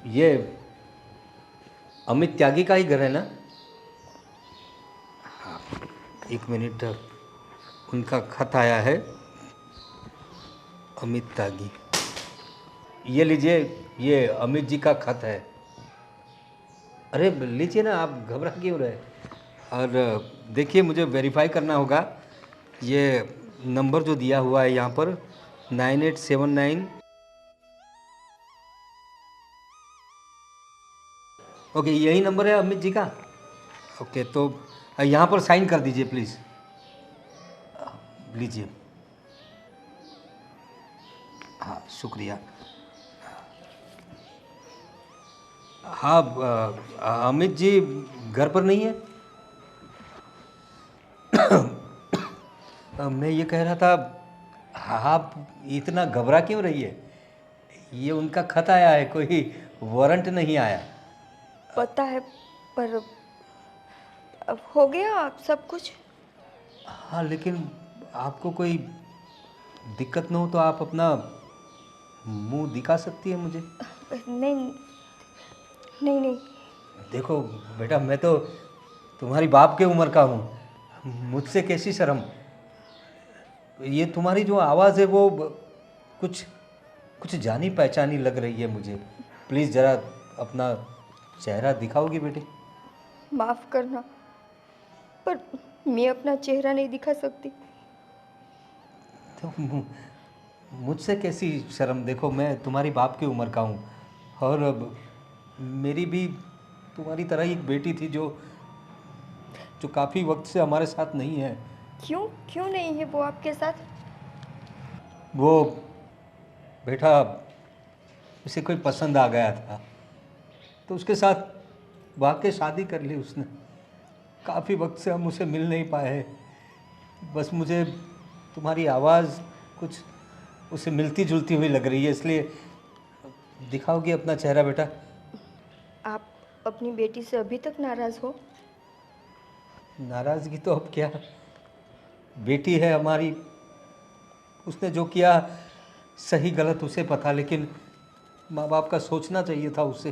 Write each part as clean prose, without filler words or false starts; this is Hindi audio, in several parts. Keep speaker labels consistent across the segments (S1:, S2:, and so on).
S1: ये अमित त्यागी का ही घर है ना? हाँ, 1 मिनट, उनका खत आया है। अमित त्यागी, ये लीजिए, ये अमित जी का खत है। अरे लीजिए ना, आप घबरा क्यों रहे? और देखिए, मुझे वेरीफाई करना होगा। ये नंबर जो दिया हुआ है यहाँ पर 9879। ओके, यही नंबर है अमित जी का? ओके, तो यहाँ पर साइन कर दीजिए प्लीज़। लीजिए। हाँ, शुक्रिया। हाँ, अमित जी घर पर नहीं है? मैं ये कह रहा था, आप इतना घबरा क्यों रही है? ये उनका खत आया है, कोई वारंट नहीं आया।
S2: पता है, पर अब हो गया सब कुछ।
S1: हाँ, लेकिन आपको कोई दिक्कत न हो तो आप अपना मुंह दिखा सकती है मुझे।
S2: नहीं नहीं नहीं।
S1: देखो बेटा, मैं तो तुम्हारी बाप के उम्र का हूँ, मुझसे कैसी शर्म। ये तुम्हारी जो आवाज़ है वो कुछ कुछ जानी पहचानी लग रही है मुझे। प्लीज़ ज़रा अपना चेहरा दिखाओगी बेटी?
S2: माफ़ करना, पर मैं अपना चेहरा नहीं दिखा सकती।
S1: तो मुझसे कैसी शर्म? देखो, मैं तुम्हारी बाप की उम्र का हूँ, और मेरी भी तुम्हारी तरह ही एक बेटी थी जो जो काफ़ी वक्त से हमारे साथ नहीं है।
S2: क्यों क्यों नहीं है वो आपके साथ?
S1: वो बेटा, उसे कोई पसंद आ गया था, तो उसके साथ वाकई शादी कर ली उसने। काफ़ी वक्त से हम उसे मिल नहीं पाए। बस मुझे तुम्हारी आवाज़ कुछ उसे मिलती जुलती हुई लग रही है, इसलिए दिखाओगी अपना चेहरा बेटा?
S2: आप अपनी बेटी से अभी तक नाराज़ हो?
S1: नाराज़गी तो अब क्या, बेटी है हमारी, उसने जो किया सही गलत उसे पता, लेकिन माँ बाप का सोचना चाहिए था उसे।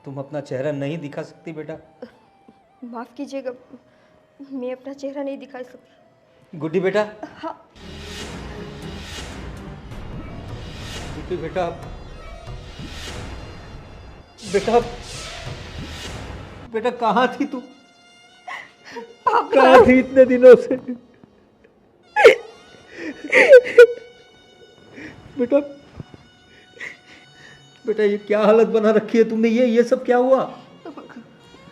S1: तुम अपना चेहरा नहीं दिखा सकती बेटा?
S2: माफ़ कीजिएगा, मैं अपना चेहरा नहीं दिखा सकती।
S1: गुड्डी बेटा,
S2: हाँ।
S1: गुड्डी बेटा, बेटा, बेटा कहाँ थी तू? कहाँ थी इतने दिनों से? बेटा, बेटा ये क्या हालत बना रखी है तुमने? ये सब क्या हुआ?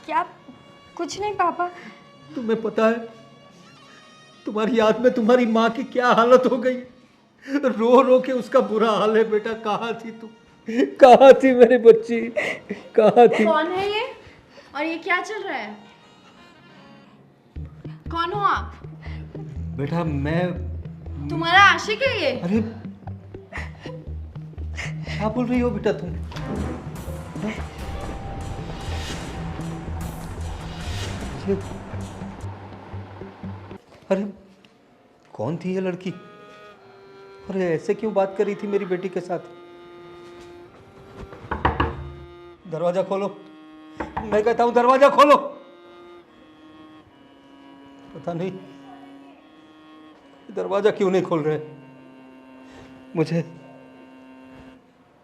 S2: क्या? कुछ नहीं पापा।
S1: तुम्हें पता है तुम्हारी याद में तुम्हारी माँ की क्या हालत हो गई? रो रो के उसका बुरा हाल है। बेटा कहाँ थी तू? कहाँ थी मेरी बच्ची? कहाँ थी?
S3: कौन है ये और ये क्या चल रहा है? कौन हो आप?
S1: बेटा मैं
S3: तुम्हारा आशिक है ये?
S1: अरे क्या बोल रही हो बेटा तुम? ये- अरे कौन थी ये लड़की? अरे ऐसे क्यों बात कर रही थी मेरी बेटी के साथ? दरवाजा खोलो, मैं कहता हूं दरवाजा खोलो। पता नहीं दरवाजा क्यों नहीं खोल रहे।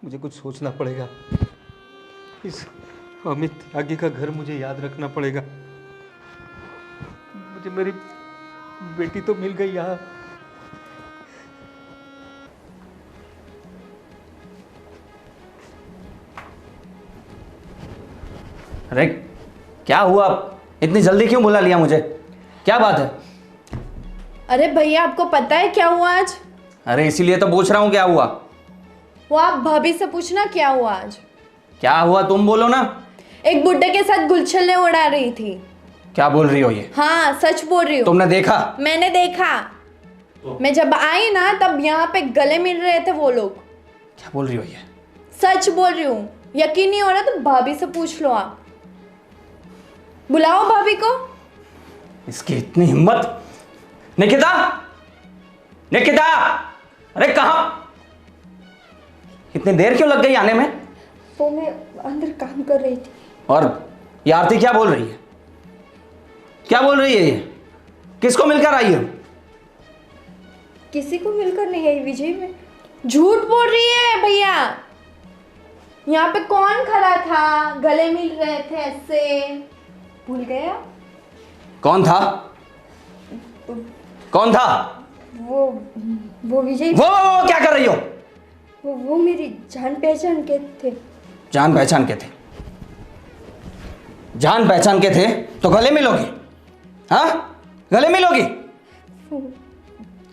S1: मुझे कुछ सोचना पड़ेगा। इस अमित त्यागी का घर मुझे याद रखना पड़ेगा। मुझे मेरी बेटी तो मिल गई यहाँ।
S4: अरे क्या हुआ? इतनी जल्दी क्यों बुला लिया मुझे? क्या बात है?
S3: अरे भैया, आपको पता है क्या हुआ आज?
S4: अरे इसीलिए तो पूछ रहा हूँ, क्या हुआ?
S3: वो आप भाभी से पूछना क्या हुआ आज।
S4: क्या हुआ तुम बोलो ना।
S3: एक बुड्ढे के साथ गुलछले उड़ा रही थी।
S4: क्या बोल रही हो ये?
S3: हाँ, सच बोल रही हूँ।
S4: तुमने देखा?
S3: मैंने देखा। मैं जब आई ना तब यहाँ पे गले मिल रहे थे वो लोग।
S4: क्या बोल रही हो ये?
S3: सच बोल रही हूँ। यकीन नहीं हो रहा तो भाभी से पूछ लो आप। बुलाओ भाभी को।
S4: इसकी इतनी हिम्मत! निकिता, निकिता, अरे कहाँ? इतनी देर क्यों लग गई आने में?
S2: वो मैं अंदर काम कर रही थी।
S4: और ये आरती क्या बोल रही है? क्या बोल रही है ये? किसको मिलकर आई हो?
S2: किसी को मिलकर नहीं आई विजय। मैं
S3: झूठ बोल रही है भैया। यहाँ पे कौन खड़ा था? गले मिल रहे थे ऐसे, भूल गया?
S4: कौन था? कौन था?
S2: वो विजय।
S4: वो क्या कर रही हो?
S2: वो मेरी जान पहचान के थे।
S4: जान पहचान के थे? जान पहचान के थे तो गले मिलोगी? हाँ, गले मिलोगी?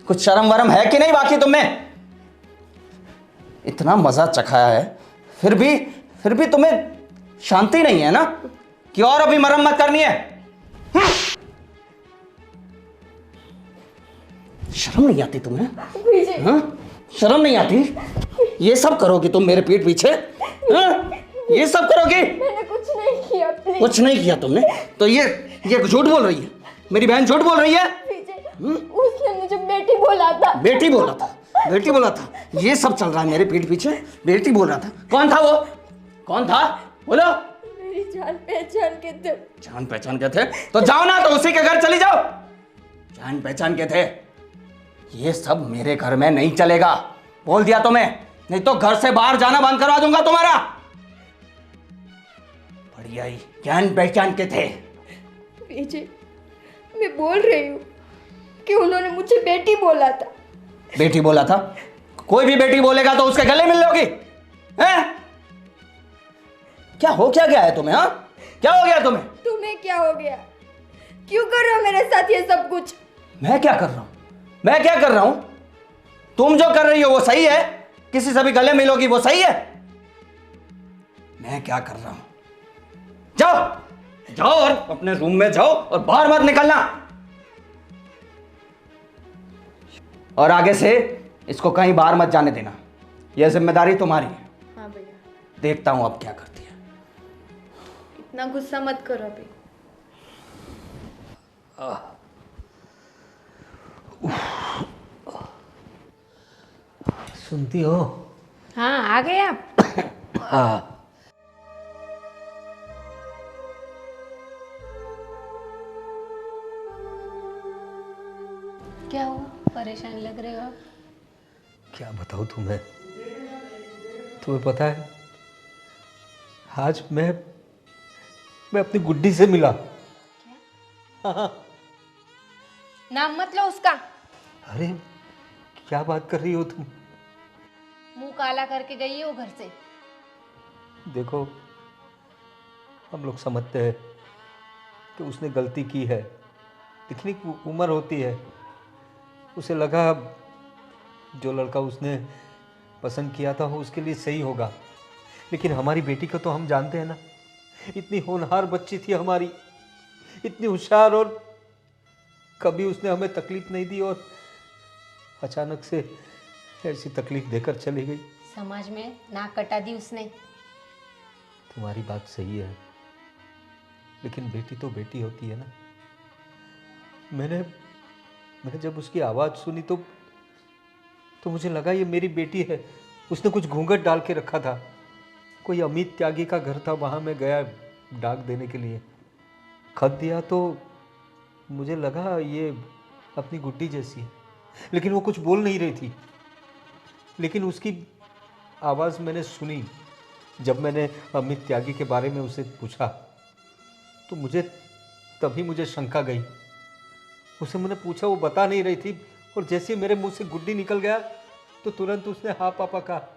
S4: कुछ शर्म वरम है कि नहीं बाकी तुम्हें? इतना मजा चखाया है, फिर भी तुम्हें शांति नहीं है ना कि और अभी मरम्मत करनी है? शर्म नहीं आती तुम्हें?
S2: विजय।
S4: हाँ? शर्म नहीं आती? ये सब करोगी तुम मेरे पीठ पीछे? हाँ? ये सब करोगी?
S2: मैंने कुछ नहीं किया। प्लीज।
S4: कुछ नहीं किया तुमने तो ये झूठ बोल रही है। मेरी बहन झूठ बोल रही है।
S2: विजय, उसने मुझे बेटी बोला था।
S4: बेटी बोला था? बेटी बोला था? ये सब चल रहा है मेरे पीठ पीछे? बेटी बोल रहा था? कौन था वो? कौन था? बोलो।
S2: मेरी जान पहचान के थे।
S4: जान पहचान के थे तो जाओ ना, तो उसी के घर चली जाओ। जान पहचान के थे? ये सब मेरे घर में नहीं चलेगा, बोल दिया तुम्हें, नहीं तो घर से बाहर जाना बंद करवा दूंगा तुम्हारा। बढ़िया ही जान पहचान के थे।
S2: विजय, मैं बोल रही हूँ कि उन्होंने मुझे बेटी बोला था।
S4: बेटी बोला था? कोई भी बेटी बोलेगा तो उसके गले मिल लोगी? हैं? क्या हो क्या गया है तुम्हें? हाँ, क्या हो गया तुम्हें?
S2: तुम्हें क्या हो गया? क्यों कर रहे हो मेरे साथ ये सब कुछ?
S4: मैं क्या कर रहा हूं? मैं क्या कर रहा हूं? तुम जो कर रही हो वो सही है? किसी से भी गले मिलोगी वो सही है? मैं क्या कर रहा हूं? जाओ जाओ और अपने रूम में जाओ और बाहर मत निकलना। और आगे से इसको कहीं बाहर मत जाने देना, यह जिम्मेदारी तुम्हारी है।
S3: हाँ भैया।
S4: देखता हूं अब क्या करती है।
S3: इतना गुस्सा मत करो अभी।
S1: सुनती हो?
S3: हाँ, आ गए आप?
S1: हाँ।
S3: क्या हुआ? परेशान लग रहे हो आप?
S1: क्या बताऊँ तुम्हें पता है, आज मैं अपनी गुड्डी से मिला। हाँ।
S3: नाम मत लो उसका।
S1: अरे क्या बात कर रही हो तुम?
S3: मुंह काला करके गई है वो घर से।
S1: देखो, हम लोग समझते हैं कि उसने गलती की है, लेकिन एक उम्र होती है, उसे लगा जो लड़का उसने पसंद किया था वो उसके लिए सही होगा। लेकिन हमारी बेटी को तो हम जानते हैं ना, इतनी होनहार बच्ची थी हमारी, इतनी होशियार, और कभी उसने हमें तकलीफ नहीं दी, और अचानक से ऐसी तकलीफ देकर चली गई।
S3: समाज में नाक कटा दी उसने।
S1: तुम्हारी बात सही है, लेकिन बेटी तो बेटी होती है ना। मैंने जब उसकी आवाज़ सुनी तो मुझे लगा ये मेरी बेटी है। उसने कुछ घूंघट डाल के रखा था। कोई अमित त्यागी का घर था, वहाँ मैं गया डाक देने के लिए, खत दिया तो मुझे लगा ये अपनी गुड्डी जैसी है, लेकिन वो कुछ बोल नहीं रही थी। लेकिन उसकी आवाज़ मैंने सुनी। जब मैंने अमित त्यागी के बारे में उसे पूछा तो तभी मुझे शंका गई। उसे मैंने पूछा, वो बता नहीं रही थी, और जैसे मेरे मुंह से गुड्डी निकल गया तो तुरंत उसने हाँ पापा कहा।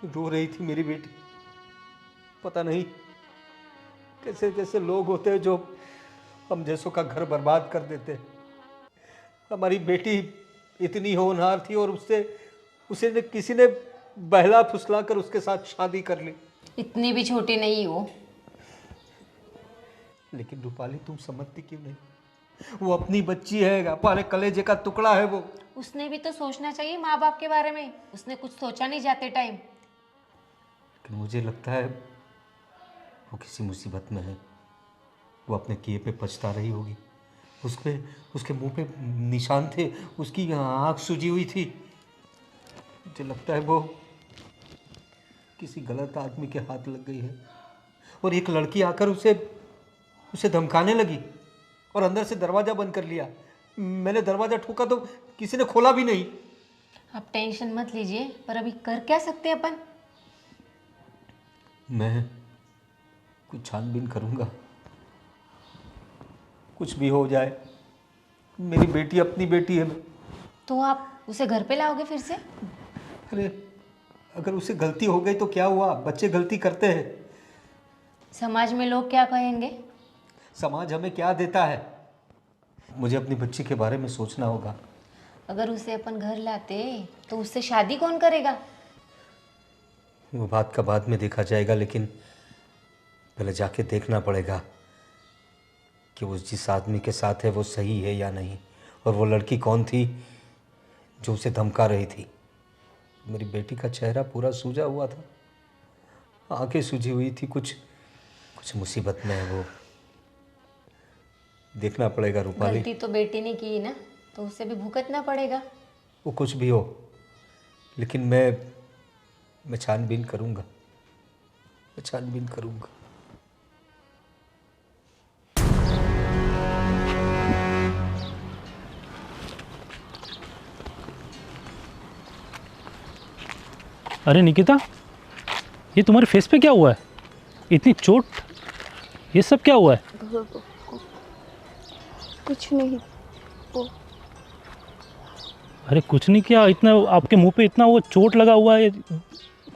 S1: रो रही थी मेरी बेटी। पता नहीं कैसे कैसे लोग होते हैं जो हम जैसों का घर बर्बाद कर देते हैं। हमारी बेटी इतनी होनहार थी और उसे किसी ने बहला फुसला कर उसके साथ शादी कर ली।
S3: इतनी भी छोटी नहीं हो।
S1: लेकिन रूपाली, तुम समझती क्यों नहीं? वो अपनी बच्ची है, हमारे कलेजे का टुकड़ा है वो।
S3: उसने भी तो सोचना चाहिए माँ बाप के बारे में। उसने कुछ सोचा नहीं जाते टाइम।
S1: लेकिन मुझे लगता है वो किसी मुसीबत में है। वो अपने किए पे पछता रही होगी। उसके मुंह पे निशान थे, उसकी आँख सूजी हुई थी। मुझे लगता है वो किसी गलत आदमी के हाथ लग गई है और एक लड़की आकर उसे धमकाने लगी और अंदर से दरवाज़ा बंद कर लिया। मैंने दरवाज़ा ठोका तो किसी ने खोला भी नहीं।
S3: आप टेंशन मत लीजिए, पर अभी कर क्या सकते हैं अपन?
S1: मैं कुछ छानबीन करूँगा, कुछ भी हो जाए। मेरी बेटी अपनी बेटी है।
S3: तो आप उसे घर पे लाओगे फिर से?
S1: अरे अगर उसे गलती हो गई तो क्या हुआ, बच्चे गलती करते हैं।
S3: समाज में लोग क्या कहेंगे?
S1: समाज हमें क्या देता है? मुझे अपनी बच्ची के बारे में सोचना होगा।
S3: अगर उसे अपन घर लाते तो उससे शादी कौन करेगा?
S1: वो बात का बाद में देखा जाएगा, लेकिन पहले जाके देखना पड़ेगा कि वो जिस आदमी के साथ है वो सही है या नहीं, और वो लड़की कौन थी जो उसे धमका रही थी। मेरी बेटी का चेहरा पूरा सूजा हुआ था, आंखें सूजी हुई थी। कुछ मुसीबत में है वो। देखना पड़ेगा रूपाली।
S3: गलती तो बेटी ने की ना, तो उसे भी भुगतना पड़ेगा।
S1: वो कुछ भी हो, लेकिन मैं छानबीन करूँगा, मैं छानबीन करूँगा।
S5: अरे निकिता, ये तुम्हारे फेस पे क्या हुआ है? इतनी चोट, ये सब क्या हुआ है?
S2: कुछ नहीं। वो
S5: अरे कुछ नहीं किया, इतना आपके मुंह पे इतना वो चोट लगा हुआ है,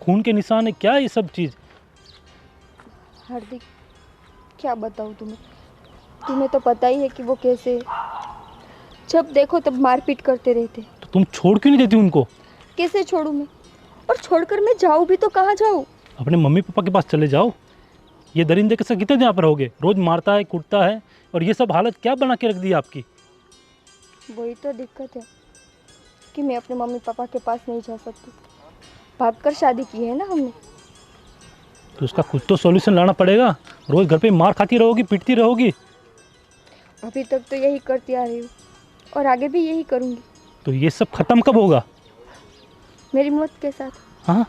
S5: खून के निशान है, क्या ये सब चीज़?
S2: हार्दिक, क्या बताऊँ तुम्हें तो पता ही है कि वो कैसे, जब देखो तब मारपीट करते रहते।
S5: तो तुम छोड़ क्यों नहीं देती उनको?
S2: कैसे छोड़ूं मैं? और छोड़कर मैं जाऊँ भी तो कहाँ जाऊँ?
S5: अपने मम्मी पापा के पास चले जाओ। ये दरिंदे के साथ कितने दिन यहाँ पर रहोगे? रोज़ मारता है, कूटता है, और ये सब हालत क्या बना के रख दी आपकी?
S2: वही तो दिक्कत है कि मैं अपने मम्मी पापा के पास नहीं जा सकती। भागकर शादी की है ना हमने।
S5: तो उसका कुछ तो सॉल्यूशन लाना पड़ेगा। रोज़ घर पे मार खाती रहोगी, पीटती रहोगी।
S2: अभी तक तो यही करती आ रही हूँ और आगे भी यही करूँगी।
S5: तो ये सब ख़त्म कब होगा?
S2: मेरी मौत के साथ।
S5: हाँ,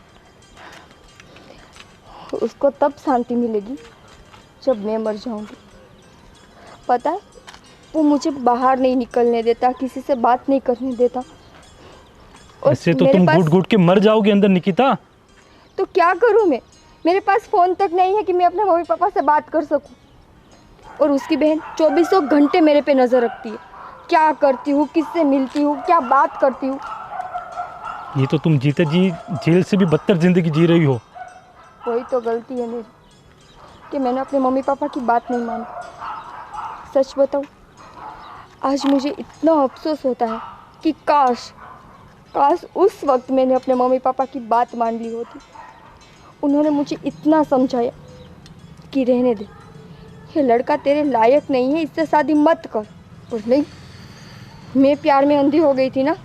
S2: उसको तब शांति मिलेगी जब मैं मर जाऊंगी। पता है, वो मुझे बाहर नहीं निकलने देता, किसी से बात नहीं करने देता। और
S5: ऐसे तो तुम घुट घुट के मर जाओगे अंदर निकिता।
S2: तो क्या करूं मैं? मेरे पास फ़ोन तक नहीं है कि मैं अपने मम्मी पापा से बात कर सकूं। और उसकी बहन 24 घंटे मेरे पे नज़र रखती है। क्या करती हूँ, किससे मिलती हूँ, क्या बात करती हूँ।
S5: ये तो तुम जीते जी जेल से भी बदतर ज़िंदगी जी रही हो।
S2: वही तो गलती है मेरी कि मैंने अपने मम्मी पापा की बात नहीं मानी। सच बताऊं, आज मुझे इतना अफसोस होता है कि काश उस वक्त मैंने अपने मम्मी पापा की बात मान ली होती। उन्होंने मुझे इतना समझाया कि रहने दे, ये लड़का तेरे लायक नहीं है, इससे शादी मत कर। और नहीं, मैं प्यार में अंधी हो गई थी ना।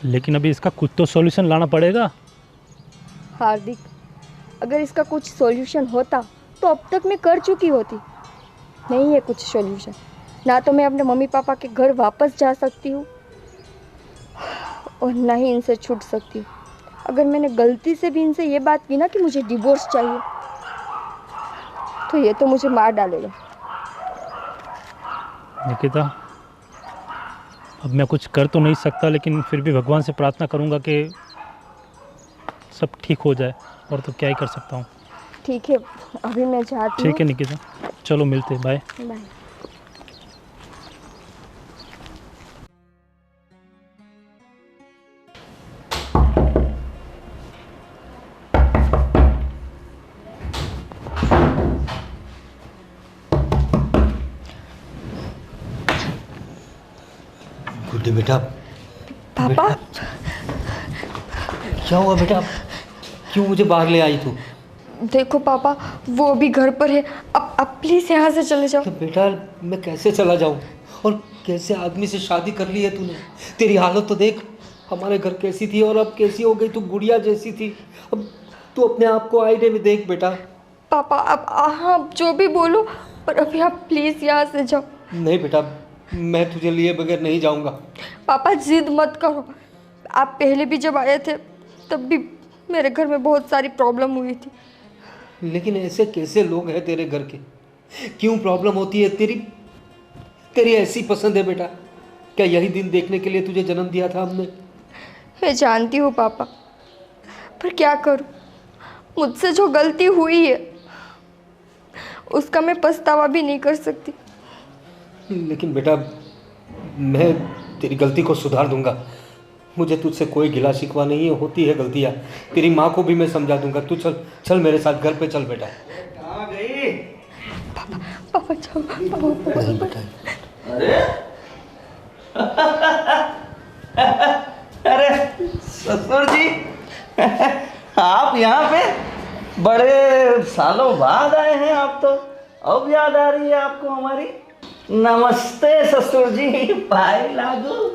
S5: लेकिन अभी इसका कुछ तो सॉल्यूशन लाना पड़ेगा।
S2: हार्दिक, अगर इसका कुछ सॉल्यूशन होता तो अब तक मैं कर चुकी होती। नहीं है कुछ सॉल्यूशन। ना तो मैं अपने मम्मी पापा के घर वापस जा सकती हूँ और ना ही इनसे छूट सकती हूँ। अगर मैंने गलती से भी इनसे ये बात की ना कि मुझे डिवोर्स चाहिए, तो ये तो मुझे मार डालेगा।
S5: निकिता, अब मैं कुछ कर तो नहीं सकता, लेकिन फिर भी भगवान से प्रार्थना करूंगा कि सब ठीक हो जाए, और तो क्या ही कर सकता हूँ।
S2: ठीक है, अभी मैं जाती हूँ।
S5: ठीक है निकिता, चलो मिलते हैं, बाय।
S2: बाय।
S1: गुड्डी बेटा।
S2: पापा,
S1: क्या हुआ बेटा? क्यों मुझे बाहर ले आई तू?
S2: देखो पापा, वो अभी घर पर है। अब प्लीज़ यहाँ से चले जाओ।
S1: तो बेटा मैं कैसे चला जाऊँ? और कैसे आदमी से शादी कर ली है तूने? तेरी हालत तो देख, हमारे घर कैसी थी और अब कैसी हो गई। तू गुड़िया जैसी थी, अब तू अपने आप को आईने में देख बेटा।
S2: पापा, अब आप जो भी बोलो, पर अभी आप प्लीज़ यहाँ से जाओ।
S1: नहीं बेटा, मैं तुझे लिए बगैर नहीं जाऊँगा।
S2: पापा जिद मत करो। आप पहले भी जब आए थे तब भी मेरे घर में बहुत सारी प्रॉब्लम हुई थी।
S1: लेकिन ऐसे कैसे लोग हैं तेरे घर के? क्यों प्रॉब्लम होती है? तेरी तेरी ऐसी पसंद है बेटा? क्या यही दिन देखने के लिए तुझे जन्म दिया था हमने?
S2: मैं जानती हूँ पापा, पर क्या करूँ, मुझसे जो गलती हुई है उसका मैं पछतावा भी नहीं कर सकती।
S1: लेकिन बेटा, मैं तेरी गलती को सुधार दूंगा। मुझे तुझसे कोई गिला शिकवा नहीं है, होती है गलतियाँ। तेरी माँ को भी मैं समझा दूंगा। तू चल चल मेरे साथ घर पे चल बेटा।
S4: कहाँ गई?
S2: पापा जाओ, पापा
S1: नहीं बेटा।
S4: अरे ससुर जी, आप यहाँ पे? बड़े सालों बाद आए हैं आप तो। अब याद आ रही है आपको हमारी? नमस्ते ससुर जी, पाई लागू।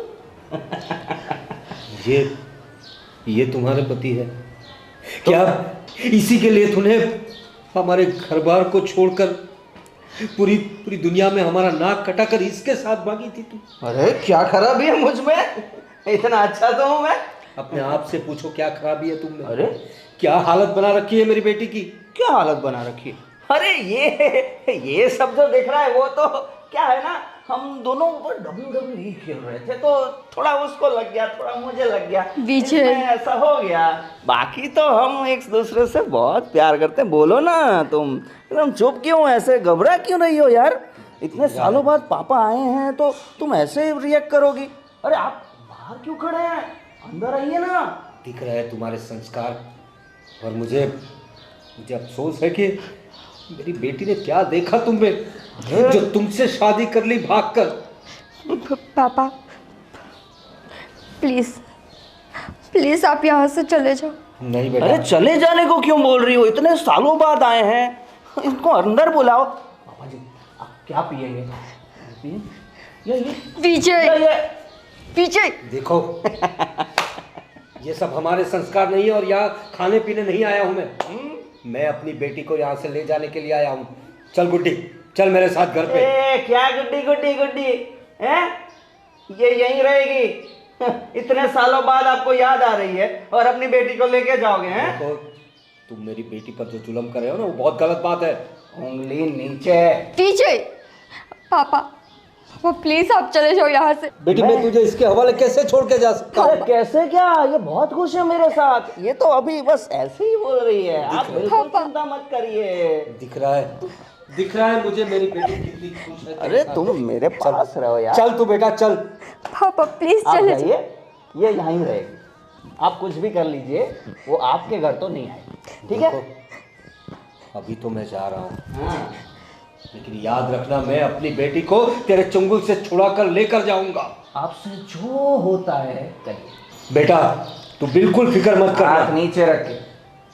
S1: ये तुम्हारे पति है क्या? इसी के लिए तूने हमारे घर बार को छोड़कर पूरी पूरी दुनिया में हमारा नाक कटाकर इसके साथ भागी थी तू?
S4: अरे क्या खराबी है मुझ में? इतना अच्छा तो हूँ मैं।
S1: अपने आप से पूछो, क्या खराबी है तुमने?
S4: अरे
S1: क्या हालत बना रखी है मेरी बेटी की?
S4: क्या हालत बना रखी है? अरे ये सब जो दिख रहा है वो तो क्या है ना, हम दोनों ऊपर WWE खेल रहे थे तो थोड़ा उसको लग गया, थोड़ा मुझे लग गया,
S2: विजय।
S4: इसमें ऐसा हो गया। बाकी तो हम एक दूसरे से बहुत प्यार करते हैं। बोलो ना, तुम एकदम चुप क्यों, ऐसे घबरा क्यों रही हो यार? इतने सालों बाद पापा आए हैं तो तुम ऐसे रिएक्ट करोगी? अरे आप बाहर क्यों खड़े हैं, अंदर आइए ना।
S1: दिख रहा है तुम्हारे संस्कार, और मुझे अफसोस है कि मेरी बेटी ने क्या देखा तुम में जो तुमसे शादी कर ली भागकर।
S2: पापा प्लीज़ प्लीज़ आप यहाँ से चले जाओ।
S1: नहीं बेटा।
S4: अरे चले जाने को क्यों बोल रही हो? इतने सालों बाद आए हैं, इनको अंदर बुलाओ। पापा जी आप क्या पिएंगे? ये
S2: विजय, विजय
S1: देखो, ये सब हमारे संस्कार नहीं है, और यहाँ खाने पीने नहीं आया हूँ मैं अपनी बेटी को यहाँ से ले जाने के लिए आया हूँ। चल गुड्डी, चल मेरे साथ घर पे।
S4: क्या गुड्डी गुड्डी गुड्डी है? ये यहीं रहेगी? इतने सालों बाद आपको याद आ रही है और अपनी बेटी को लेके जाओगे? हैं?
S1: देखो, तुम मेरी बेटी पर जो जुल्म कर रहे हो ना, वो बहुत गलत बात है।
S4: उंगली नीचे।
S2: विजय, पापा प्लीज आप चले जाओ यहाँ से।
S1: बेटी मैं तुझे इसके हवाले कैसे छोड़ के जा सकता हूँ?
S4: अरे कैसे क्या, ये बहुत खुश है मेरे साथ। ये तो अभी बस ऐसे ही बोल रही है, आप बिल्कुल चिंता मत करिए।
S1: दिख रहा है मुझे मेरी बेटी कितनी खुश है।
S4: अरे तुम मेरे पास रहो यार।
S1: चल तू बेटा चल।
S2: पापा प्लीज
S4: आप
S2: चले
S4: जाइए, ये यहीं रहेगी। आप कुछ भी कर लीजिए, वो आपके घर तो नहीं आएगी, ठीक है?
S1: अभी तो मैं जा रहा हूँ, लेकिन याद रखना, मैं अपनी बेटी को तेरे चंगुल से छुड़ा कर लेकर जाऊंगा।
S4: आपसे जो होता है करिए।
S1: बेटा तू बिल्कुल फिक्र मत कर।
S4: हाथ नीचे रख के।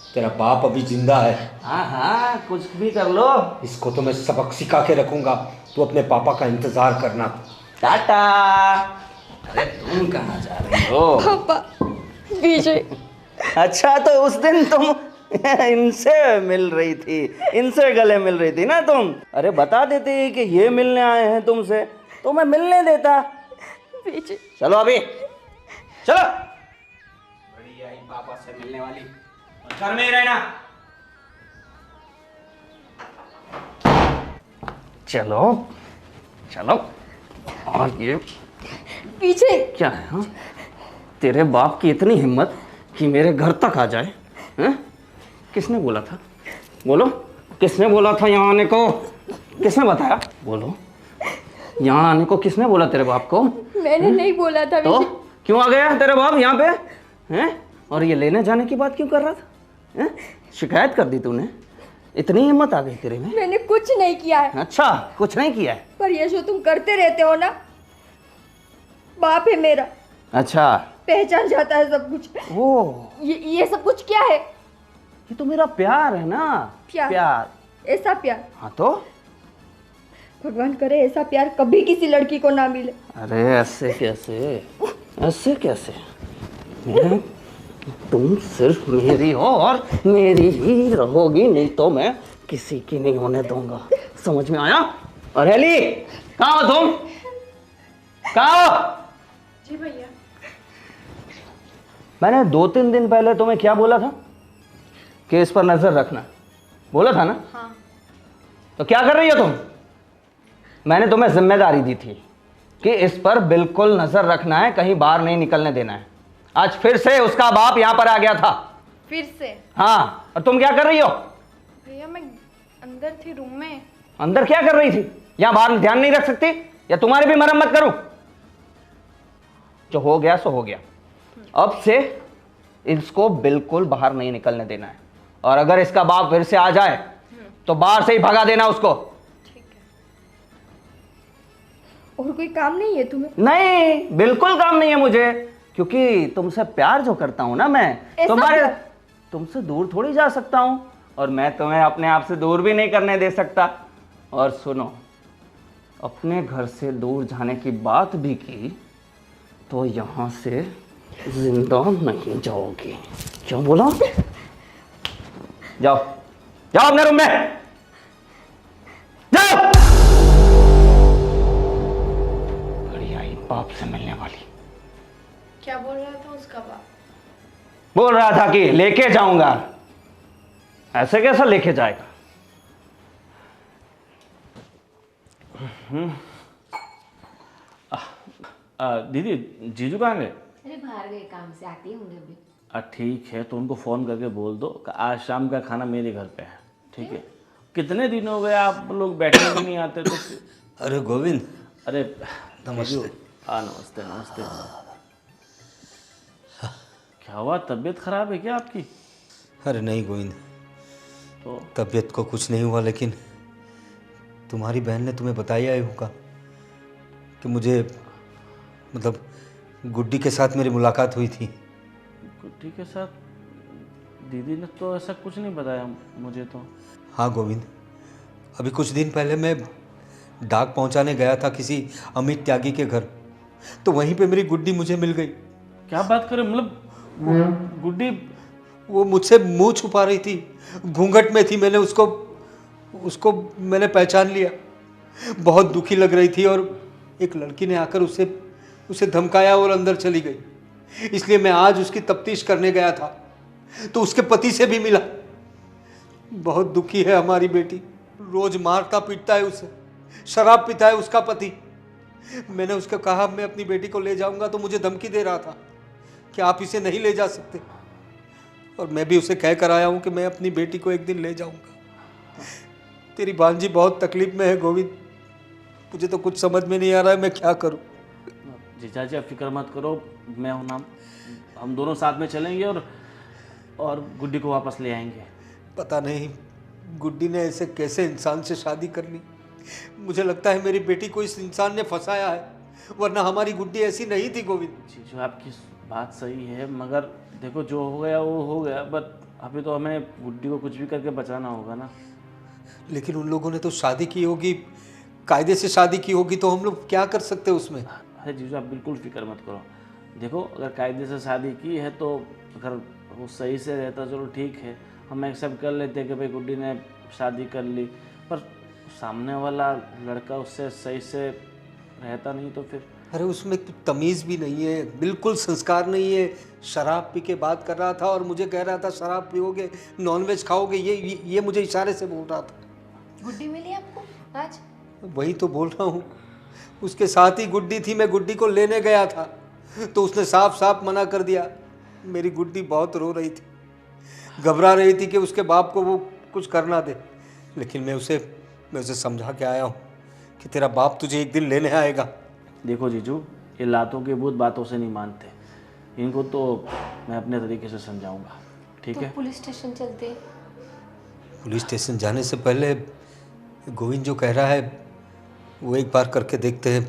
S1: तेरा बाप अभी जिंदा है।
S4: हाँ कुछ भी कर लो।
S1: इसको तो मैं सबक सिखा के रखूंगा। तू अपने पापा का इंतजार करना।
S4: टाटा। अरे तुम कहाँ जा रही हो?
S2: पापा विजय।
S4: अच्छा तो उस दिन तुम इनसे मिल रही थी, इनसे गले मिल रही थी ना तुम? अरे बता देती कि ये मिलने आए हैं तुमसे तो मैं मिलने देता।
S2: विजय
S4: चलो अभी चलो। बड़ी आई पापा से मिलने वाली, घर में ही रहना। चलो चलो। और ये
S2: विजय
S4: क्या है? हाँ? तेरे बाप की इतनी हिम्मत कि मेरे घर तक आ जाए? हैं? किसने बोला था? बोलो, किसने बोला था यहाँ आने को? किसने बताया? बोलो, यहाँ आने को किसने बोला तेरे बाप को?
S2: मैंने नहीं बोला था
S4: तो
S2: विजय।
S4: क्यों आ गया तेरे बाप यहाँ पे? हैं? और ये लेने जाने की बात क्यों कर रहा था? हैं? शिकायत कर दी तूने? इतनी हिम्मत आ गई तेरे में?
S2: मैंने कुछ नहीं किया है।
S4: अच्छा कुछ नहीं किया है?
S2: पर ये जो तुम करते रहते हो ना, बाप है मेरा,
S4: अच्छा
S2: पहचान जाता है सब कुछ।
S4: वो
S2: ये सब कुछ क्या है?
S4: ये तो मेरा प्यार है ना। प्यार।
S2: ऐसा प्यार?
S4: हाँ तो
S2: भगवान करे ऐसा प्यार कभी किसी लड़की को ना मिले।
S4: अरे ऐसे कैसे, ऐसे कैसे? तुम सिर्फ मेरी हो और मेरी ही रहोगी, नहीं तो मैं किसी की नहीं होने दूंगा। समझ में आया? और हेली कहाँ हो तुम? कहाँ हो?
S2: जी भैया।
S4: मैंने 2-3 दिन पहले तुम्हें क्या बोला था? कि इस पर नजर रखना, बोला था ना?
S3: हाँ।
S4: तो क्या कर रही हो तुम? मैंने तुम्हें जिम्मेदारी दी थी कि इस पर बिल्कुल नजर रखना है, कहीं बाहर नहीं निकलने देना है। आज फिर से उसका बाप यहां पर आ गया था।
S3: फिर से?
S4: हाँ, और तुम क्या कर रही हो?
S3: भैया मैं अंदर थी रूम में।
S4: अंदर क्या कर रही थी? यहां बाहर ध्यान नहीं रख सकती? या तुम्हारी भी मरम्मत करूं? जो हो गया सो हो गया। अब से इसको बिल्कुल बाहर नहीं निकलने देना है, और अगर इसका बाप फिर से आ जाए तो बाहर से ही भगा देना उसको।
S3: ठीक है।
S2: और कोई काम नहीं है तुम्हें?
S4: नहीं, बिल्कुल काम नहीं है मुझे, क्योंकि तुमसे प्यार जो करता हूं ना मैं,
S2: ऐसा
S4: तुम्हारे
S2: क्या?
S4: तुमसे दूर थोड़ी जा सकता हूं, और मैं तुम्हें अपने आप से दूर भी नहीं करने दे सकता। और सुनो, अपने घर से दूर जाने की बात भी की तो यहां से जिंदा नहीं जाओगी। क्या बोला? जाओ जाओ अपने रूम में जाओ। बड़ी आई बाप से मिलने वाली।
S3: क्या बोल रहा था उसका बाप?
S4: बोल रहा था कि लेके जाऊंगा। ऐसे कैसा लेके जाएगा?
S6: दीदी, जीजू कहाँ गए?
S7: अरे बाहर गए काम से, आते ही होंगे अभी।
S6: ठीक है, तो उनको फ़ोन करके बोल दो कि आज शाम का खाना मेरे घर पे है, ठीक है? कितने दिन हो गए आप लोग बैठने भी नहीं आते तो
S1: अरे गोविंद,
S6: अरे
S1: नमस्ते।
S6: जीजू, हाँ नमस्ते नमस्ते। क्या हुआ, तबीयत खराब है क्या आपकी?
S1: अरे नहीं गोविंद,
S6: तो
S1: तबीयत को कुछ नहीं हुआ, लेकिन तुम्हारी बहन ने तुम्हें बताया ही होगा कि मुझे मतलब गुड्डी के साथ मेरी मुलाकात हुई थी।
S6: गुड्डी के साथ? दीदी ने तो ऐसा कुछ नहीं बताया मुझे तो।
S1: हाँ गोविंद, अभी कुछ दिन पहले मैं डाक पहुंचाने गया था किसी अमित त्यागी के घर, तो वहीं पे मेरी गुड्डी मुझे मिल गई।
S6: क्या बात करें, मतलब गुड्डी?
S1: वो मुझसे मुंह छुपा रही थी, घूंघट में थी। मैंने उसको मैंने पहचान लिया। बहुत दुखी लग रही थी, और एक लड़की ने आकर उसे धमकाया और अंदर चली गई। इसलिए मैं आज उसकी तफ्तीश करने गया था, तो उसके पति से भी मिला। बहुत दुखी है हमारी बेटी, रोज मारता पीटता है उसे, शराब पीता है उसका पति। मैंने उसको कहा मैं अपनी बेटी को ले जाऊंगा, तो मुझे धमकी दे रहा था कि आप इसे नहीं ले जा सकते। और मैं भी उसे कह कर आया हूं कि मैं अपनी बेटी को एक दिन ले जाऊंगा। तेरी भांजी बहुत तकलीफ में है गोविंद, मुझे तो कुछ समझ में नहीं आ रहा है मैं क्या करूं।
S6: जीजा जी आप फिक्र मत करो, मैं हूं ना, हम दोनों साथ में चलेंगे और गुड्डी को वापस ले आएंगे।
S1: पता नहीं गुड्डी ने ऐसे कैसे इंसान से शादी कर ली। मुझे लगता है मेरी बेटी को इस इंसान ने फंसाया है, वरना हमारी गुड्डी ऐसी नहीं थी गोविंद।
S6: जीजू आपकी बात सही है, मगर देखो जो हो गया वो हो गया, बट अभी तो हमें गुड्डी को कुछ भी करके बचाना होगा ना।
S1: लेकिन उन लोगों ने तो शादी की होगी, कायदे से शादी की होगी, तो हम लोग क्या कर सकते हैं उसमें।
S6: अरे जीजू आप बिल्कुल फिक्र मत करो। देखो अगर कायदे से शादी की है तो अगर वो सही से रहता चलो ठीक है, हम एक्सेप्ट कर लेते हैं कि भाई गुड्डी ने शादी कर ली, पर सामने वाला लड़का उससे सही से रहता नहीं तो फिर।
S1: अरे उसमें कुछ तमीज़ भी नहीं है, बिल्कुल संस्कार नहीं है। शराब पी के बात कर रहा था और मुझे कह रहा था शराब पियोगे, नॉनवेज खाओगे, ये मुझे इशारे से बोल रहा था।
S7: गुड्डी मिली आपको आज?
S1: वही तो बोल रहा हूँ, उसके साथ ही गुड्डी थी। मैं गुड्डी को लेने गया था तो उसने साफ साफ मना कर दिया। मेरी गुड्डी बहुत रो रही थी, घबरा रही थी कि उसके बाप को वो कुछ करना दे। लेकिन मैं उसे समझा के आया हूँ कि तेरा बाप तुझे एक दिन लेने आएगा।
S6: देखो जीजू, ये लातों के भूत बातों से नहीं मानते, इनको तो मैं अपने तरीके से समझाऊंगा, ठीक
S7: तो
S6: है?
S7: पुलिस स्टेशन चलते।
S1: पुलिस स्टेशन जाने से पहले गोविंद जो कह रहा है वो एक बार करके देखते हैं।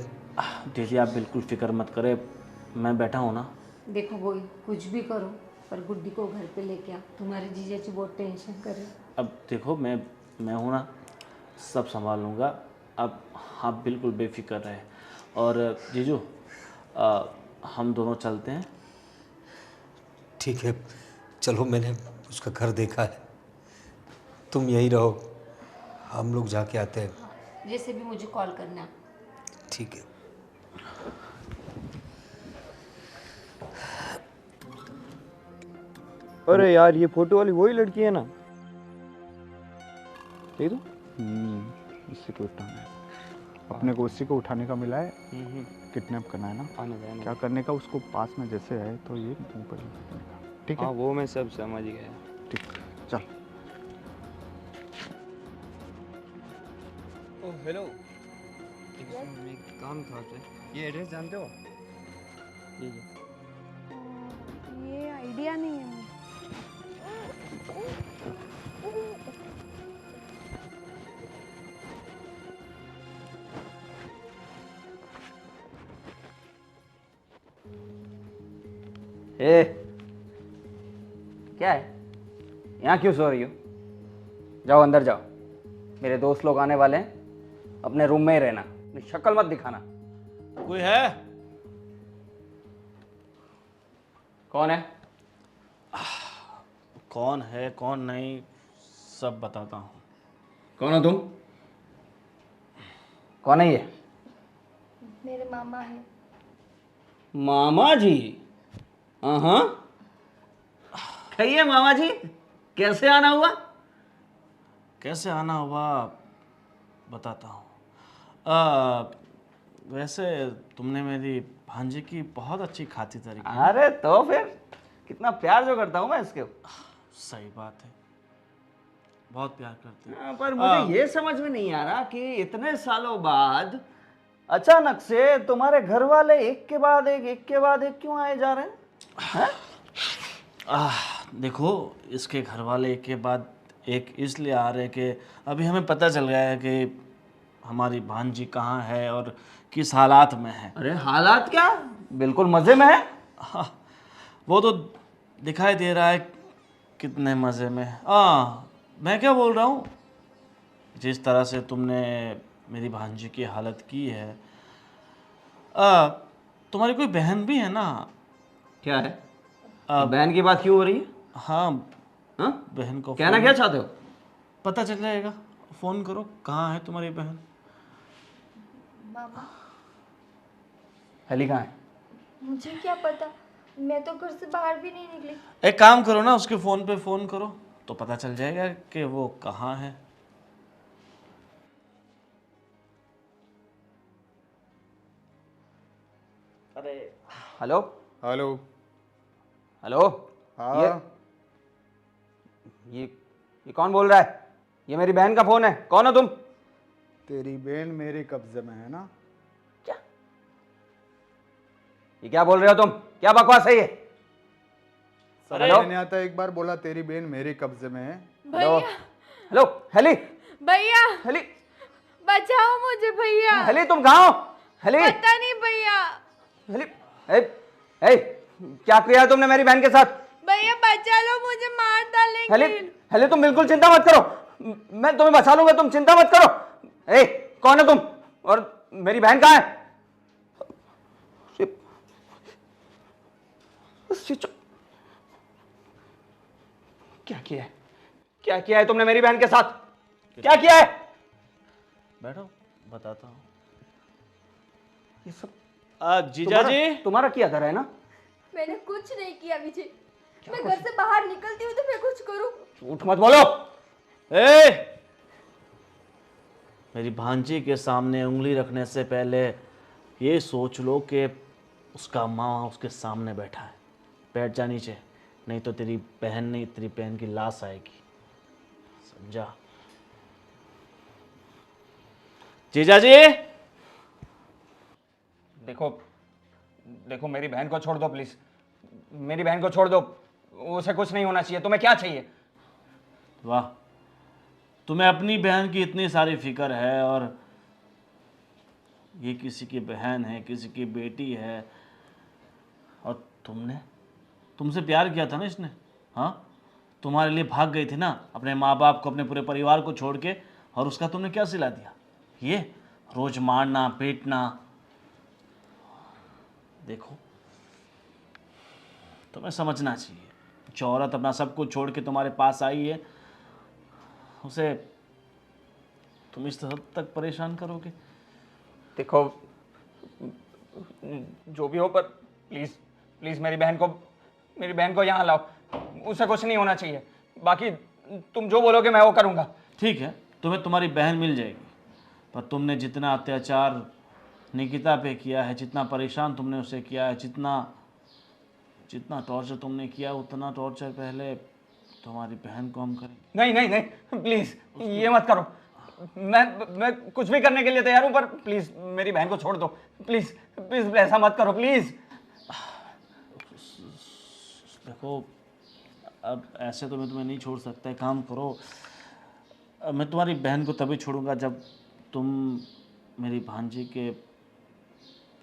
S6: दीदी आप बिल्कुल फिक्र मत करें, मैं बैठा हूँ ना।
S7: देखो वो कुछ भी करो पर गुड्डी को घर पे लेके आ, तुम्हारे जीजा जी बहुत टेंशन कर रहे हैं।
S6: अब देखो मैं हूँ ना, सब संभाल लूँगा। अब आप बिल्कुल बेफिक्र रहे। और जीजू हम दोनों चलते हैं।
S1: ठीक है चलो, मैंने उसका घर देखा है, तुम यहीं रहो, हम लोग जाके आते हैं।
S7: जैसे भी मुझे कॉल करना।
S1: ठीक है।
S8: अरे यार ये फोटो वाली वही लड़की है ना? ये तो
S9: इसी को उठाना है अपने को, उसी को उठाने का मिला है। किडनैप करना है ना?
S8: आने जाने
S9: क्या करने का, उसको पास में जैसे है तो ये ऊपर करने का, ठीक है?
S8: हाँ वो मैं सब समझ गया।
S9: ठीक, चल।
S8: ओह हेलो, एक काम था आपसे। ये एड्रेस जानते हो?
S3: ये आइडिया नहीं है मुझे।
S4: ए, क्या है? यहाँ क्यों सो रही हो? जाओ अंदर जाओ, मेरे दोस्त लोग आने वाले हैं, अपने रूम में ही रहना, अपनी शक्ल मत दिखाना।
S6: कोई है?
S4: कौन है?
S6: कौन है कौन नहीं सब बताता हूँ।
S4: कौन हो तुम? कौन है ये?
S2: मेरे मामा हैं।
S4: मामा जी? हाँ, कहिए मामा जी, कैसे आना हुआ?
S6: कैसे आना हुआ बताता हूँ। वैसे तुमने मेरी भांजी की बहुत अच्छी खातिरदारी की।
S4: अरे तो फिर कितना प्यार जो करता हूँ मैं इसके।
S6: सही बात है, बहुत प्यार करते हैं।
S4: पर मुझे ये समझ में नहीं आ रहा कि इतने सालों बाद अचानक से तुम्हारे घर वाले एक के बाद एक क्यों आए जा रहे हैं?
S6: देखो, इसके घर वाले एक के बाद एक इसलिए आ रहे कि अभी हमें पता चल गया है कि हमारी भांजी कहाँ है और किस हालात में है।
S4: अरे हालात क्या, बिल्कुल मजे में है।
S6: हाँ, वो तो दिखाई दे रहा है कितने मज़े में। मैं क्या बोल रहा हूँ, जिस तरह से तुमने मेरी भांजी की हालत की है, तुम्हारी कोई बहन भी है ना?
S4: क्या है? बहन की बात क्यों हो रही है?
S6: हाँ, बहन को
S4: कहना क्या चाहते हो?
S6: पता चल जाएगा, फ़ोन करो, कहाँ है तुम्हारी बहन?
S2: मामा,
S4: हेली कहाँ है?
S2: मुझे क्या पता, मैं तो घर से बाहर भी नहीं निकली।
S6: एक काम करो ना, उसके फ़ोन पे फ़ोन करो तो पता चल जाएगा कि वो कहाँ है।
S4: अरे हेलो
S9: हेलो।
S4: हेलो।
S9: हाँ,
S4: ये कौन बोल रहा है? ये मेरी बहन का फोन है, कौन हो तुम?
S9: तेरी बहन मेरे कब्जे में है ना?
S4: क्या? ये क्या बोल रहे हो तुम? क्या बकवास है ये?
S9: समझ में नहीं आता, एक बार बोला तेरी बहन मेरे कब्जे में है।
S4: हेलो हेलो, हेली
S3: भैया
S4: हेली
S3: बचाओ मुझे भैया।
S4: हेली, तुम कहाँ हो? हेली
S3: पता नहीं भैया।
S4: हेली, ए, क्या किया तुमने मेरी बहन के साथ?
S3: भैया बचा लो मुझे, मार डालेंगे।
S4: हेली हेली, तुम बिल्कुल चिंता मत करो, मैं तुम्हें बचा लूंगा, तुम चिंता मत करो। ए, कौन है तुम और मेरी बहन कहाँ है? क्या किया है तुमने मेरी बहन के साथ? क्या किया है?
S6: बैठो, बताता हूँ।
S4: ये सब
S6: जीजा जी,
S4: तुम्हारा किया था है ना?
S2: मैंने कुछ नहीं किया विजय, मैं घर से बाहर निकलती हूँ तो मैं कुछ करूँ।
S4: झूठ मत बोलो।
S6: मेरी भांजी के सामने उंगली रखने से पहले ये सोच लो कि उसका माँ उसके सामने बैठा है। बैठ जा नीचे, नहीं तो तेरी बहन नहीं, तेरी बहन की लाश आएगी, समझा? जीजा जी,
S4: देखो मेरी बहन को छोड़ दो प्लीज, मेरी बहन को छोड़ दो, उसे कुछ नहीं होना चाहिए। तुम्हें क्या चाहिए?
S6: वाह, तुम्हें अपनी बहन की इतनी सारी फिक्र है और ये किसी की बहन है, किसी की बेटी है, और तुमसे प्यार किया था ना इसने। हाँ, तुम्हारे लिए भाग गई थी ना अपने माँ बाप को, अपने पूरे परिवार को छोड़ के, और उसका तुमने क्या सिला दिया? ये रोज मारना पीटना। देखो, तुम्हें समझना चाहिए, जो औरत अपना सब कुछ छोड़ के तुम्हारे पास आई है, उसे तुम इस हद तक परेशान करोगे?
S4: देखो, जो भी हो, पर प्लीज प्लीज मेरी बहन को यहाँ लाओ। उसे कुछ नहीं होना चाहिए। बाकी तुम जो बोलोगे मैं वो करूँगा।
S6: ठीक है, तुम्हें तुम्हारी बहन मिल जाएगी, पर तुमने जितना अत्याचार निकिता पे किया है, जितना परेशान तुमने उसे किया है, जितना टॉर्चर तुमने किया, उतना टॉर्चर पहले तुम्हारी बहन को हम करेंगे।
S4: नहीं नहीं नहीं, प्लीज़ ये मत करो। मैं कुछ भी करने के लिए तैयार हूँ, पर प्लीज़ मेरी बहन को छोड़ दो। प्लीज़ प्लीज़ ऐसा मत करो प्लीज़।
S6: देखो, अब ऐसे तो मैं तुम्हें नहीं छोड़ सकता। एक काम करो, मैं तुम्हारी बहन को तभी छोड़ूंगा जब तुम मेरी भांजी के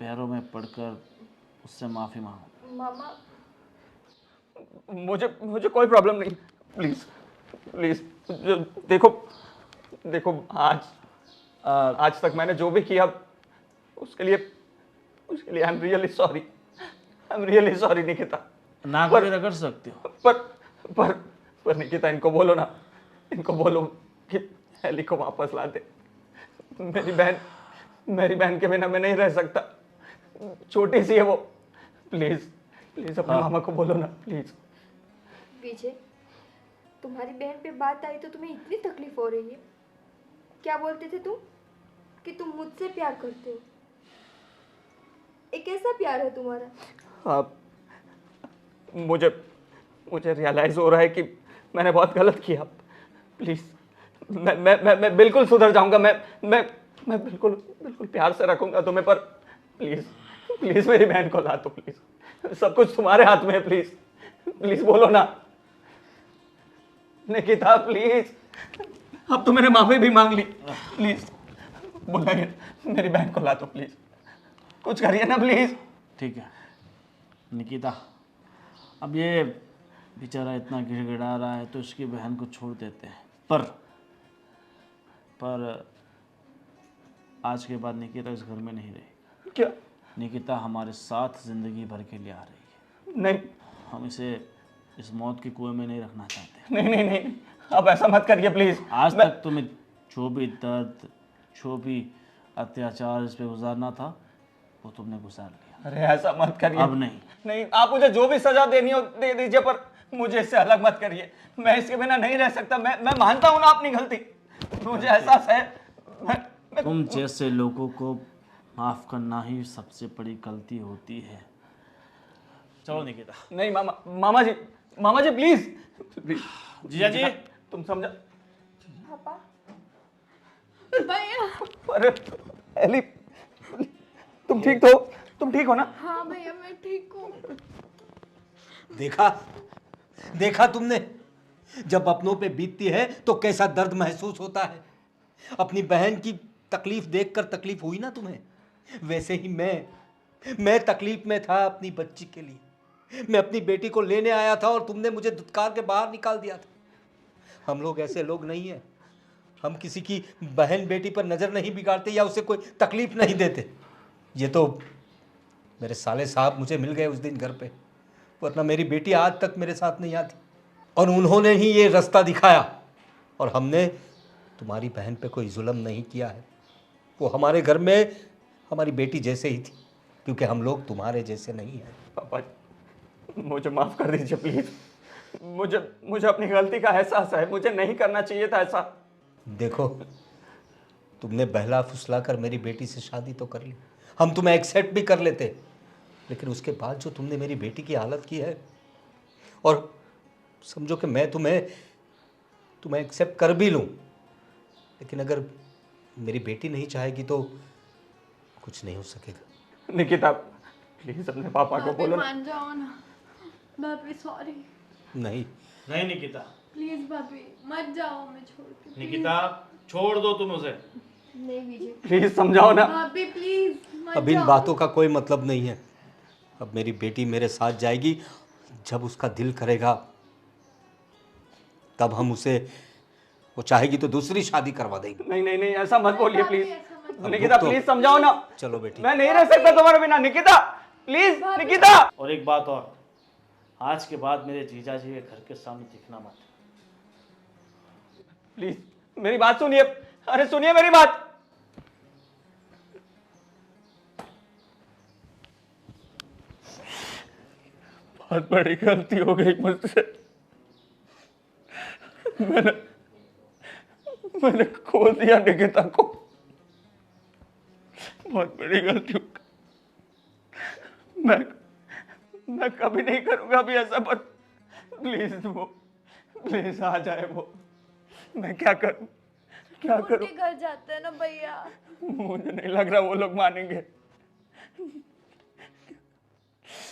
S6: पैरों में पड़कर उससे माफ़ी मांगो।
S2: मामा
S4: मुझे कोई प्रॉब्लम नहीं। प्लीज़ प्लीज़ देखो आज तक मैंने जो भी किया उसके लिए I am really sorry Nikita.
S6: ना भी रगड़ सकते हो।
S4: पर निकिता, इनको बोलो ना, इनको बोलो कि एली को वापस ला दे। मेरी बहन के बिना मैं नहीं रह सकता। छोटी सी है वो। प्लीज अपने मामा को बोलो ना प्लीज।
S2: विजय, तुम्हारी बहन पे बात आई तो तुम्हें इतनी तकलीफ हो रही है। क्या बोलते थे तुम कि तुम मुझसे प्यार करते हो? एक कैसा प्यार है तुम्हारा?
S4: हाँ, मुझे रियलाइज हो रहा है कि मैंने बहुत गलत किया। प्लीज मैं बिल्कुल सुधर जाऊंगा। मैं बिल्कुल प्यार से रखूंगा तुम्हें। पर प्लीज मेरी बहन को ला दो प्लीज। सब कुछ तुम्हारे हाथ में है। प्लीज बोलो ना निकिता, प्लीज। अब तो मैंने माफी भी मांग ली। प्लीज बुलाइए, मेरी बहन को ला दो प्लीज। कुछ करिए ना प्लीज।
S6: ठीक है निकिता, अब ये बेचारा इतना गिड़गिड़ा रहा है तो इसकी बहन को छोड़ देते हैं। पर आज के बाद निकिता इस घर में नहीं रहेगी।
S4: क्या?
S6: निकिता हमारे साथ जिंदगी भर के लिए आ रही है।
S4: नहीं,
S6: हम इसे इस मौत के कुएं में नहीं रखना चाहते।
S4: नहीं, अब ऐसा मत करिए प्लीज।
S6: आज तक तुम्हें जो भी दर्द, जो भी अत्याचार इस पे गुजारना था वो तुमने गुजार लिया।
S4: अरे ऐसा मत करिए।
S6: अब नहीं।
S4: आप मुझे जो भी सजा देनी हो दे दीजिए, पर मुझे इससे अलग मत करिए। मैं इसके बिना नहीं रह सकता। मैं मानता हूं ना अपनी गलती। मुझे एहसास है।
S6: तुम जैसे लोगों को माफ करना ही सबसे बड़ी गलती होती है। चलो निकिता।
S4: नहीं मामा जी प्लीज।
S6: जीजा जी,
S4: तुम समझा।
S2: पापा,
S3: भैया।
S4: अरे एली, तुम ठीक हो ना?
S3: हाँ भैया, मैं ठीक हूँ।
S1: देखा तुमने, जब अपनों पे बीतती है तो कैसा दर्द महसूस होता है। अपनी बहन की तकलीफ देखकर तकलीफ हुई ना तुम्हें, वैसे ही मैं तकलीफ में था अपनी बच्ची के लिए। मैं अपनी बेटी को लेने आया था और तुमने मुझे धुतकार के बाहर निकाल दिया था। हम लोग ऐसे लोग नहीं हैं। हम किसी की बहन बेटी पर नजर नहीं बिगाड़ते या उसे कोई तकलीफ नहीं देते। ये तो मेरे साले साहब मुझे मिल गए उस दिन घर पे, वरना मेरी बेटी आज तक मेरे साथ नहीं आती। और उन्होंने ही ये रास्ता दिखाया। और हमने तुम्हारी बहन पे कोई जुल्म नहीं किया है। वो हमारे घर में हमारी बेटी जैसे ही थी, क्योंकि हम लोग तुम्हारे जैसे नहीं हैं।
S4: पापा मुझे माफ कर दीजिए प्लीज। मुझे अपनी गलती का एहसास है। मुझे नहीं करना चाहिए था ऐसा।
S1: देखो, तुमने बहला फुसला कर मेरी बेटी से शादी तो कर ली, हम तुम्हें एक्सेप्ट भी कर लेते, लेकिन उसके बाद जो तुमने मेरी बेटी की हालत की है, और समझो कि मैं तुम्हें एक्सेप्ट कर भी लूं, लेकिन अगर मेरी बेटी नहीं चाहेगी तो कुछ नहीं हो सकेगा।
S4: निकिता प्लीज अपने पापा को बोलो ना।
S3: मान जाओ ना भाभी, सॉरी।
S1: नहीं
S6: निकिता,
S3: प्लीज भाभी मत जाओ, मैं छोड़ के।
S6: निकिता छोड़ दो तुम उसे।
S2: नहीं विजय,
S4: प्लीज समझाओ ना।
S3: भाभी प्लीज मत
S1: अब इन
S3: जाओ।
S1: बातों का कोई मतलब नहीं है। अब मेरी बेटी मेरे साथ जाएगी, जब उसका दिल करेगा तब हम उसे, वो चाहेगी तो दूसरी शादी करवा देंगे।
S4: नहीं ऐसा मत बोलिए
S3: भाभी,
S4: प्लीज।
S3: ऐसा मत
S4: निकिता
S1: तो-
S4: प्लीज समझाओ ना।
S1: चलो बेटी।
S4: मैं नहीं रह सकता तुम्हारे बिना। निकिता प्लीज, निकिता।
S6: और एक बात और, आज के बाद मेरे जीजा जी के घर के सामने दिखना मत।
S4: प्लीज मेरी बात सुनिए। अरे सुनिए मेरी बात। बहुत बड़ी गलती हो गई मुझसे।
S10: मैंने खो दिया निकिता को। बहुत बड़ी गलती हो गई। मैं कभी नहीं करूंगा अभी ऐसा, पर प्लीज आ जाए वो। मैं क्या करूं?
S3: उनके घर जाते हैं ना भैया।
S10: मुझे नहीं लग रहा वो लोग मानेंगे।